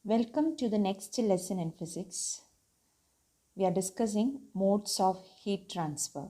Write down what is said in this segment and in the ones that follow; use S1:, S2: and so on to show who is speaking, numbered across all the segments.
S1: Welcome to the next lesson in physics. We are discussing modes of heat transfer.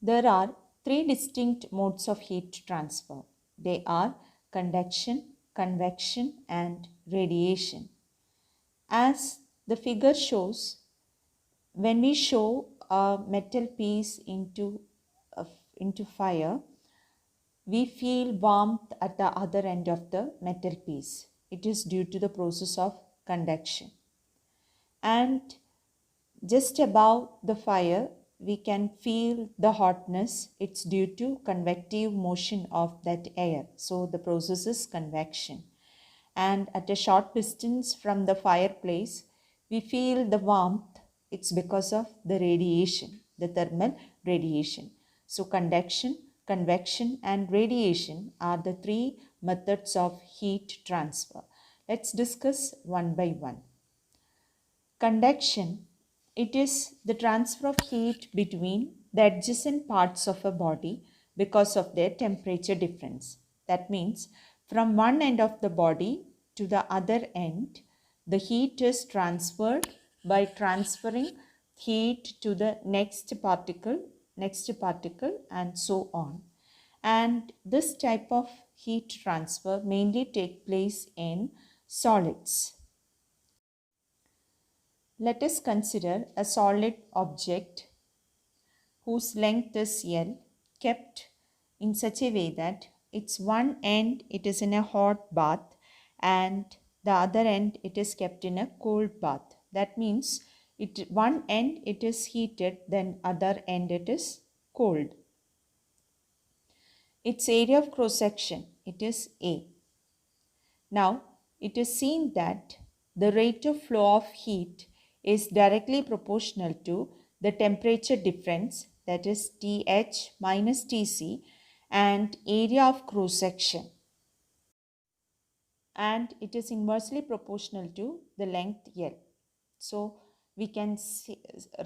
S1: There are three distinct modes of heat transfer. They are conduction, convection, and radiation. As the figure shows, when we show a metal piece into fire, we feel warmth at the other end of the metal piece. It is due to the process of conduction. And just above the fire, we can feel the hotness. It's due to convective motion of that air. So the process is convection. And at a short distance from the fireplace, we feel the warmth. It's because of the radiation, the thermal radiation. So conduction, convection, and radiation are the three methods of heat transfer. Let's discuss one by one. Conduction, it is the transfer of heat between the adjacent parts of a body because of their temperature difference. That means from one end of the body to the other end, the heat is transferred by transferring heat to the next particle, and so on. And this type of heat transfer mainly take place in solids. Let us consider a solid object whose length is L, kept in such a way that its one end it is in a hot bath and the other end it is kept in a cold bath. That means one end it is heated, then other end it is cold. Its area of cross section it is A. Now it is seen that the rate of flow of heat is directly proportional to the temperature difference, that is Th minus Tc, and area of cross section, and it is inversely proportional to the length L. So we can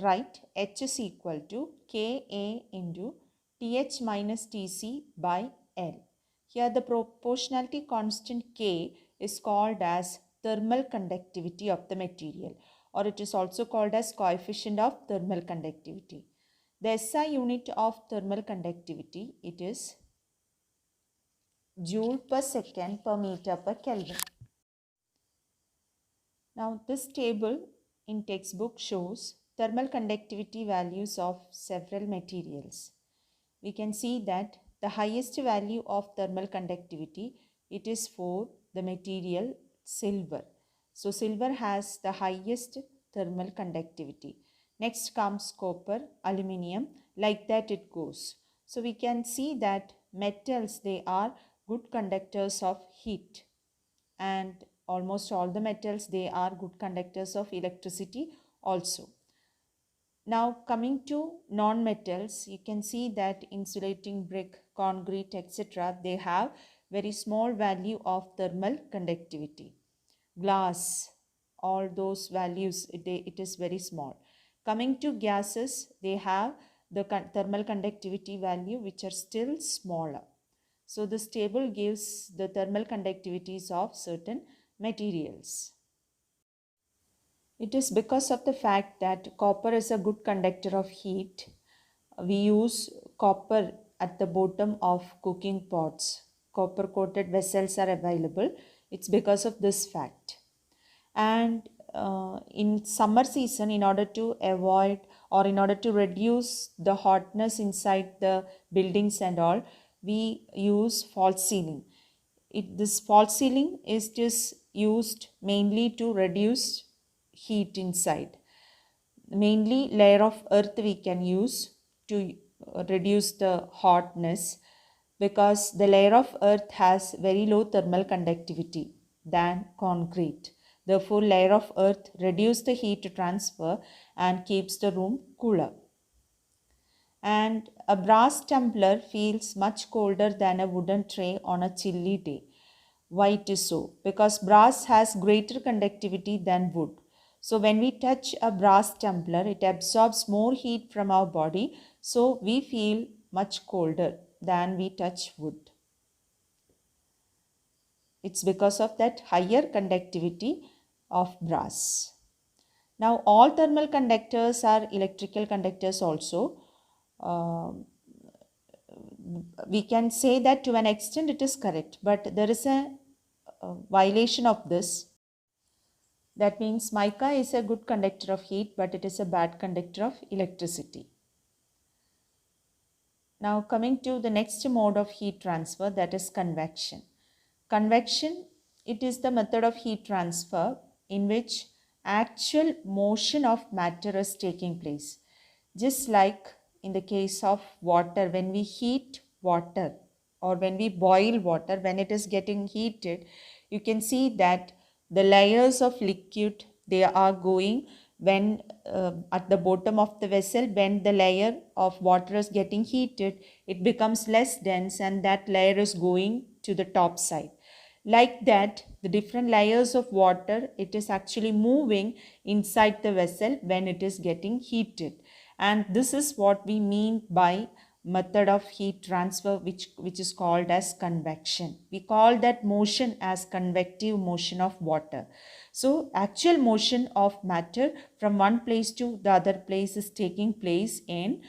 S1: write H is equal to Ka into Th minus Tc by L. Here the proportionality constant K is called as thermal conductivity of the material, or it is also called as coefficient of thermal conductivity. The SI unit of thermal conductivity, it is joule per second per meter per Kelvin. Now this table in textbook shows thermal conductivity values of several materials. We can see that the highest value of thermal conductivity, it is for the material silver. So silver has the highest thermal conductivity. Next comes copper, aluminium, like that it goes. So we can see that metals, they are good conductors of heat, and almost all the metals, they are good conductors of electricity also. Now coming to non-metals, you can see that insulating brick, concrete, etc., they have very small value of thermal conductivity. Glass, all those values, it is very small. Coming to gases, they have the thermal conductivity value which are still smaller. So this table gives the thermal conductivities of certain materials. It is because of the fact that copper is a good conductor of heat. We use copper at the bottom of cooking pots. Copper coated vessels are available. It's because of this fact. And in summer season, in order to avoid or in order to reduce the hotness inside the buildings and all, we use false ceiling. This false ceiling is just used mainly to reduce heat inside. Mainly layer of earth we can use to reduce the hotness, because the layer of earth has very low thermal conductivity than concrete. Therefore, layer of earth reduces the heat transfer and keeps the room cooler. And a brass tumbler feels much colder than a wooden tray on a chilly day. Why it is so? Because brass has greater conductivity than wood. So when we touch a brass tumbler, it absorbs more heat from our body, so we feel much colder than we touch wood. It's because of that higher conductivity of brass. Now all thermal conductors are electrical conductors also. We can say that to an extent it is correct, but there is a violation of this. That means mica is a good conductor of heat, but it is a bad conductor of electricity. Now coming to the next mode of heat transfer, that is convection. Convection, it is the method of heat transfer in which actual motion of matter is taking place. Just like in the case of water, when we heat water or when we boil water, when it is getting heated, you can see that the layers of liquid, they are going when at the bottom of the vessel, when the layer of water is getting heated, it becomes less dense and that layer is going to the top side. Like that, the different layers of water, it is actually moving inside the vessel when it is getting heated. And this is what we mean by method of heat transfer, which is called as convection. We call that motion as convective motion of water. So actual motion of matter from one place to the other place is taking place in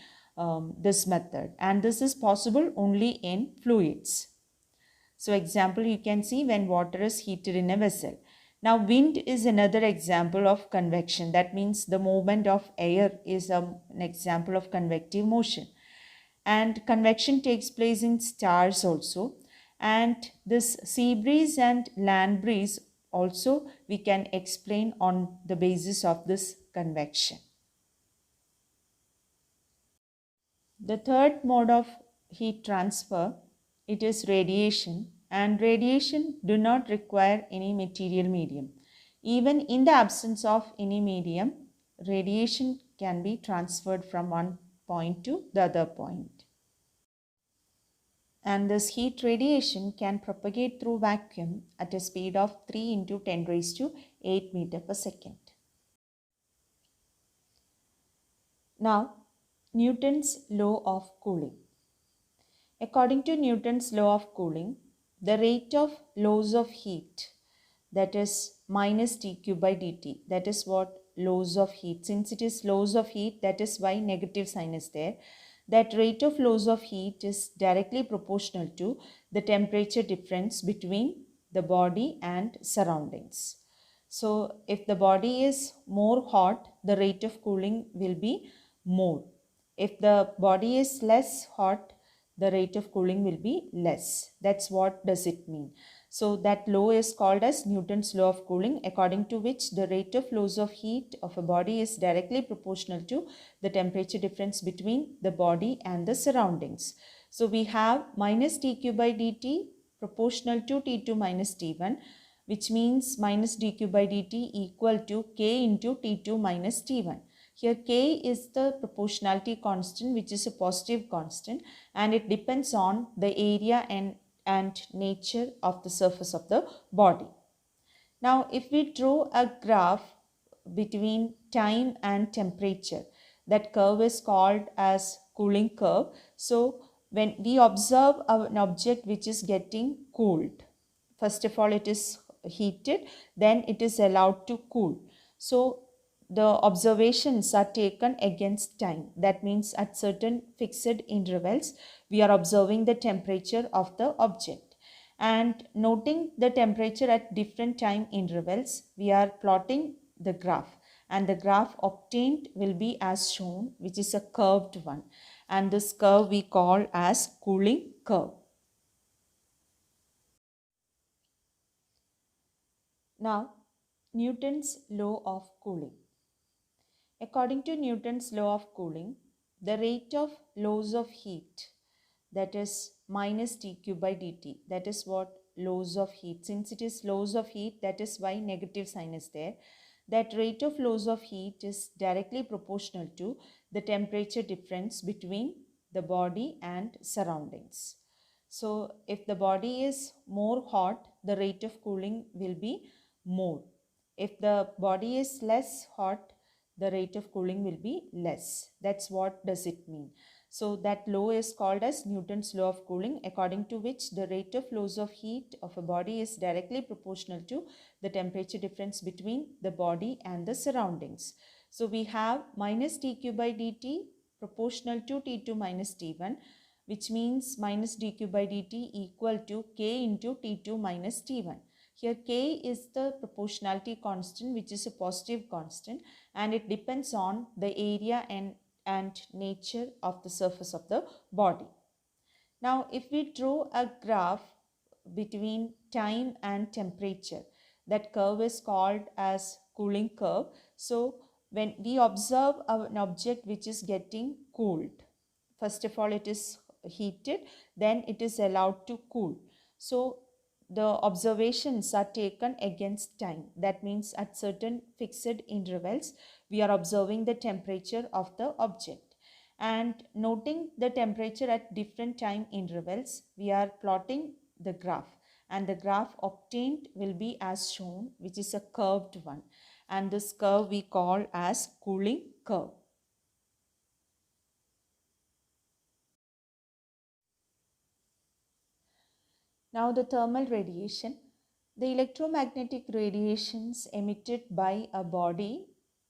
S1: this method, and this is possible only in fluids. So example, you can see when water is heated in a vessel. Now wind is another example of convection. That means the movement of air is an example of convective motion. And convection takes place in stars also. And this sea breeze and land breeze also we can explain on the basis of this convection. The third mode of heat transfer, it is radiation, and radiation do not require any material medium. Even in the absence of any medium, radiation can be transferred from one point to the other point. And this heat radiation can propagate through vacuum at a speed of 3 into 10 raised to 8 meter per second. Now, Newton's law of cooling. According to Newton's law of cooling, the rate of loss of heat, that is minus dq by dt, that is what loss of heat. Since it is loss of heat, that is why negative sign is there. That rate of loss of heat is directly proportional to the temperature difference between the body and surroundings. So if the body is more hot, the rate of cooling will be more. If the body is less hot, the rate of cooling will be less. That's what does it mean. So that law is called as Newton's law of cooling, according to which the rate of loss of heat of a body is directly proportional to the temperature difference between the body and the surroundings. So we have minus dq by dt proportional to T2 minus T1, which means minus dq by dt equal to k into T2 minus T1. Here k is the proportionality constant, which is a positive constant, and it depends on the area and nature of the surface of the body. Now if we draw a graph between time and temperature, that curve is called as cooling curve. So when we observe an object which is getting cooled, first of all it is heated, then it is allowed to cool. So the observations are taken against time. That means at certain fixed intervals, we are observing the temperature of the object. And noting the temperature at different time intervals, we are plotting the graph. And the graph obtained will be as shown, which is a curved one. And this curve we call as cooling curve. Now, Newton's law of cooling. According to Newton's law of cooling, the rate of loss of heat, that is minus dq by dt, that is what loss of heat. Since it is loss of heat, that is why negative sign is there. That rate of loss of heat is directly proportional to the temperature difference between the body and surroundings. So if the body is more hot, the rate of cooling will be more. If the body is less hot, the rate of cooling will be less. That's what does it mean. So that law is called as Newton's law of cooling, according to which the rate of loss of heat of a body is directly proportional to the temperature difference between the body and the surroundings. So we have minus dq by dt proportional to T2 minus T1, which means minus dq by dt equal to k into T2 minus T1. Here k is the proportionality constant, which is a positive constant, and it depends on the area and nature of the surface of the body. Now, if we draw a graph between time and temperature, that curve is called as cooling curve. So, when we observe an object which is getting cooled, first of all it is heated, then it is allowed to cool. So, the observations are taken against time. That means at certain fixed intervals, we are observing the temperature of the object. And noting the temperature at different time intervals, we are plotting the graph. And the graph obtained will be as shown, which is a curved one. And this curve we call as cooling curve. Now the thermal radiation. The electromagnetic radiations emitted by a body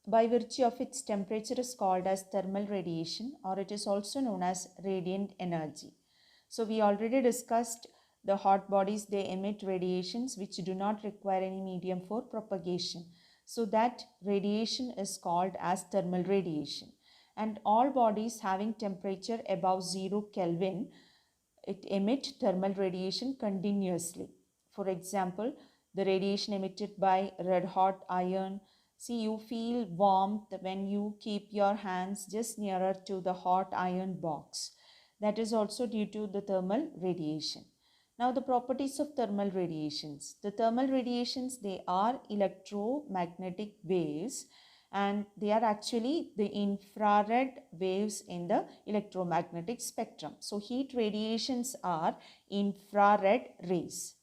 S1: by virtue of its temperature is called as thermal radiation, or it is also known as radiant energy. So we already discussed the hot bodies, they emit radiations which do not require any medium for propagation. So that radiation is called as thermal radiation. And all bodies having temperature above 0 Kelvin, it emits thermal radiation continuously. For example, the radiation emitted by red hot iron. See, you feel warmth when you keep your hands just nearer to the hot iron box. That is also due to the thermal radiation. Now, the properties of thermal radiations. The thermal radiations, they are electromagnetic waves, and they are actually the infrared waves in the electromagnetic spectrum. So heat radiations are infrared rays.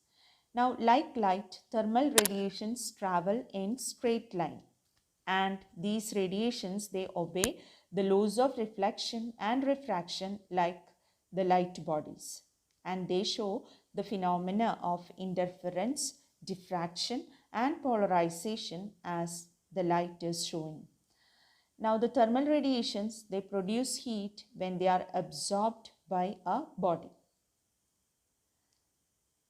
S1: Now, like light, thermal radiations travel in straight line, and these radiations, they obey the laws of reflection and refraction like the light bodies, and they show the phenomena of interference, diffraction and polarization as the light is showing. Now the thermal radiations, they produce heat when they are absorbed by a body.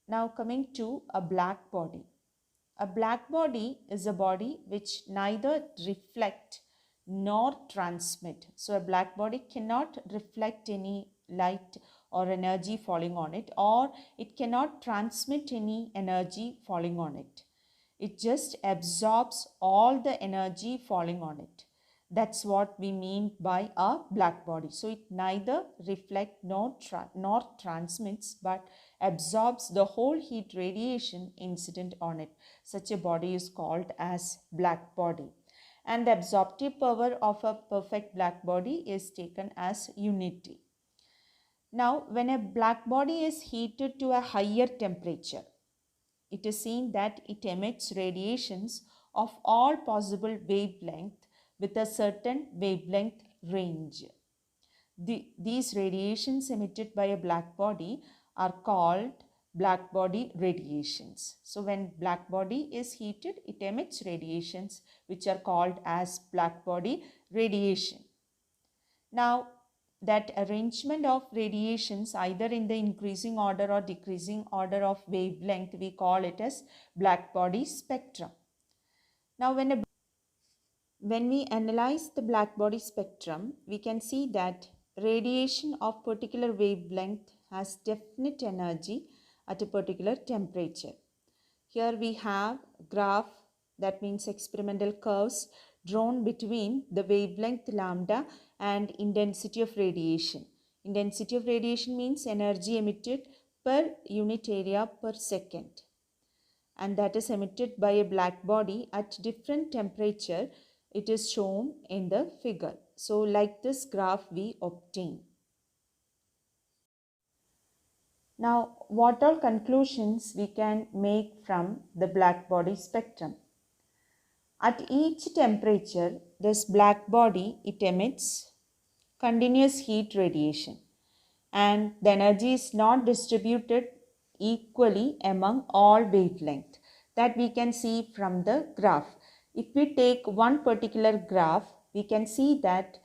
S1: Now coming to a black body. A black body is a body which neither reflect nor transmit. So a black body cannot reflect any light or energy falling on it, or it cannot transmit any energy falling on it. It just absorbs all the energy falling on it. That's what we mean by a black body. So it neither reflects nor transmits, but absorbs the whole heat radiation incident on it. Such a body is called as black body. And the absorptive power of a perfect black body is taken as unity. Now, when a black body is heated to a higher temperature, it is seen that it emits radiations of all possible wavelength with a certain wavelength range. These radiations emitted by a black body are called black body radiations. So when black body is heated, it emits radiations which are called as black body radiation. Now, that arrangement of radiations either in the increasing order or decreasing order of wavelength, we call it as black body spectrum. Now, when we analyze the black body spectrum, we can see that radiation of particular wavelength has definite energy at a particular temperature. Here we have graph, that means experimental curves drawn between the wavelength lambda and intensity of radiation. Intensity of radiation means energy emitted per unit area per second, and that is emitted by a black body at different temperature. It is shown in the figure. So like this graph we obtain. Now, what all conclusions we can make from the black body spectrum? At each temperature, this black body, it emits continuous heat radiation, and the energy is not distributed equally among all wavelength. That we can see from the graph. If we take one particular graph, we can see that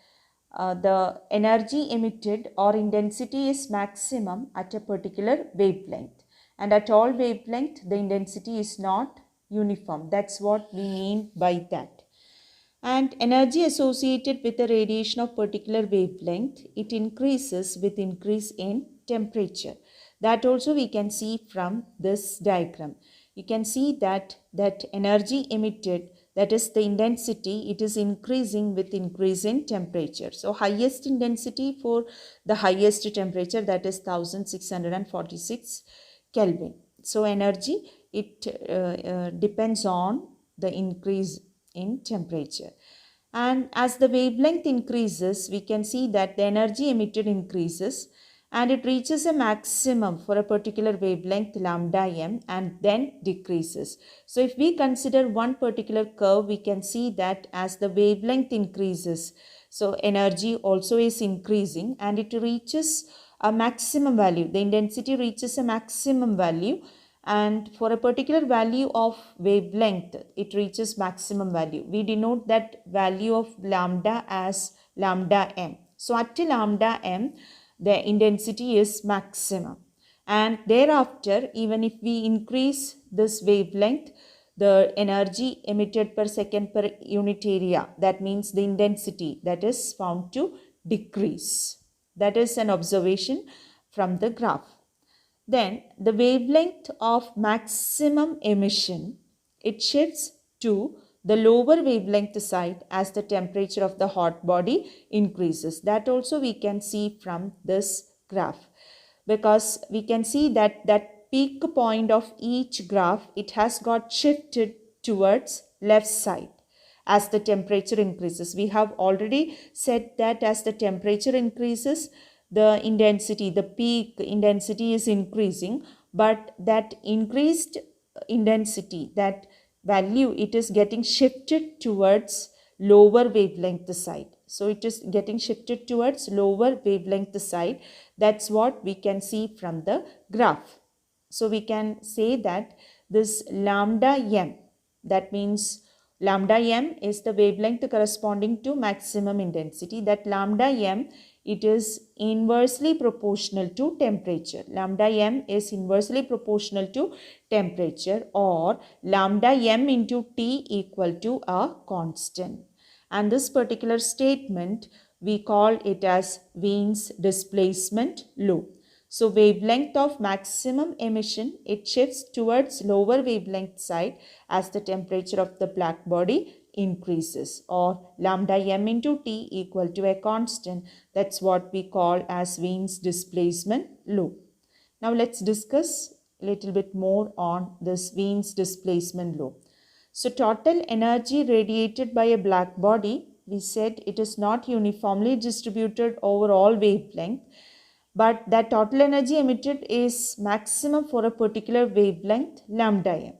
S1: the energy emitted or intensity is maximum at a particular wavelength, and at all wavelength the intensity is not uniform. That's what we mean by that. And energy associated with the radiation of particular wavelength, it increases with increase in temperature. That also we can see from this diagram. You can see that energy emitted, that is the intensity, it is increasing with increase in temperature. So highest intensity for the highest temperature, that is 1646 Kelvin. So energy, it depends on the increase in temperature. And as the wavelength increases, we can see that the energy emitted increases and it reaches a maximum for a particular wavelength lambda m and then decreases. So if we consider one particular curve, we can see that as the wavelength increases, so energy also is increasing and it reaches a maximum value. The intensity reaches a maximum value, and for a particular value of wavelength it reaches maximum value. We denote that value of lambda as lambda m. So at lambda m the intensity is maximum, and thereafter even if we increase this wavelength, the energy emitted per second per unit area, that means the intensity, that is found to decrease. That is an observation from the graph. Then the wavelength of maximum emission, it shifts to the lower wavelength side as the temperature of the hot body increases. That also we can see from this graph, because we can see that peak point of each graph, it has got shifted towards left side as the temperature increases. We have already said that as the temperature increases, the intensity, the peak intensity is increasing, but that increased intensity, that value, it is getting shifted towards lower wavelength side. So it is getting shifted towards lower wavelength side. That's what we can see from the graph. So we can say that this lambda m, that means lambda m is the wavelength corresponding to maximum intensity. That lambda m, it is inversely proportional to temperature. Lambda m is inversely proportional to temperature, or lambda m into T equal to a constant. And this particular statement, we call it as Wien's displacement law. So wavelength of maximum emission, it shifts towards lower wavelength side as the temperature of the black body increases, or lambda m into T equal to a constant. That's what we call as Wien's displacement law. Now let's discuss a little bit more on this Wien's displacement law. So total energy radiated by a black body, we said it is not uniformly distributed over all wavelength, but that total energy emitted is maximum for a particular wavelength lambda m.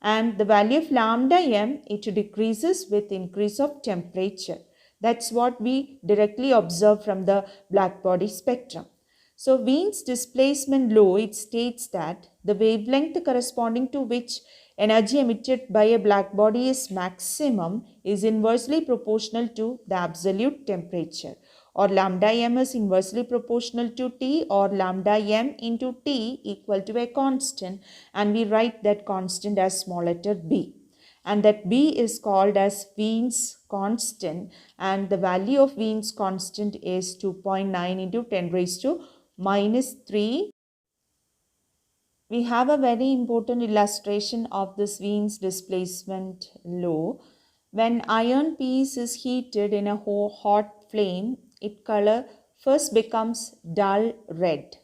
S1: And the value of lambda m, it decreases with increase of temperature. That's what we directly observe from the black body spectrum. So Wien's displacement law, it states that the wavelength corresponding to which energy emitted by a black body is maximum is inversely proportional to the absolute temperature, or lambda m is inversely proportional to T, or lambda m into T equal to a constant, and we write that constant as small letter b. And that b is called as Wien's constant, and the value of Wien's constant is 2.9 into 10 raised to minus 3. We have a very important illustration of this Wien's displacement law. When iron piece is heated in a hot flame, its color first becomes dull red,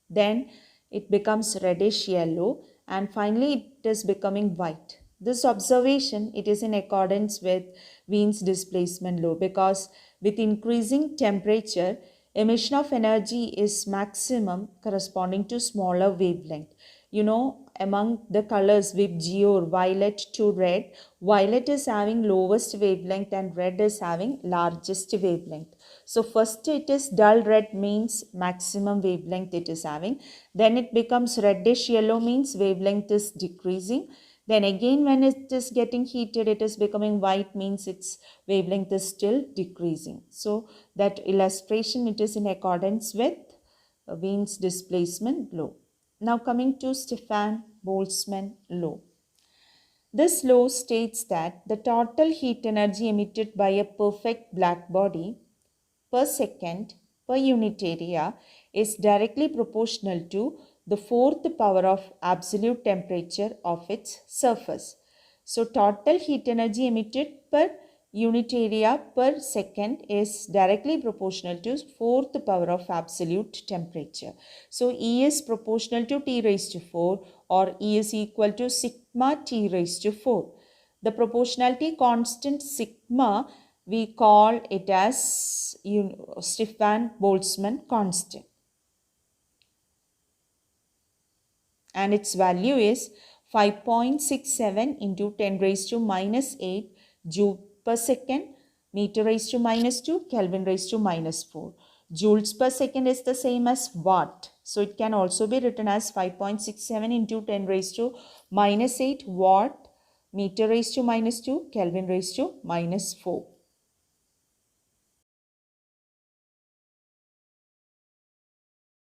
S1: then it becomes reddish yellow, and finally it is becoming white. This observation, it is in accordance with Wien's displacement law, because with increasing temperature, emission of energy is maximum corresponding to smaller wavelength. You know, among the colors VIBGYOR or violet to red, violet is having lowest wavelength and red is having largest wavelength. So first it is dull red means maximum wavelength it is having. Then it becomes reddish yellow means wavelength is decreasing. Then again when it is getting heated it is becoming white means its wavelength is still decreasing. So that illustration it is in accordance with Wien's displacement law. Now coming to Stefan-Boltzmann law. This law states that the total heat energy emitted by a perfect black body per second per unit area is directly proportional to the fourth power of absolute temperature of its surface. So total heat energy emitted per unit area per second is directly proportional to fourth power of absolute temperature. So E is proportional to T raised to 4 or E is equal to sigma T raised to 4. The proportionality constant sigma we call it as Stefan-Boltzmann constant. And its value is 5.67 into 10 raised to minus 8 joule per second, meter raised to minus 2, Kelvin raised to minus 4. Joules per second is the same as watt. So it can also be written as 5.67 into 10 raised to minus 8 watt, meter raised to minus 2, Kelvin raised to minus 4.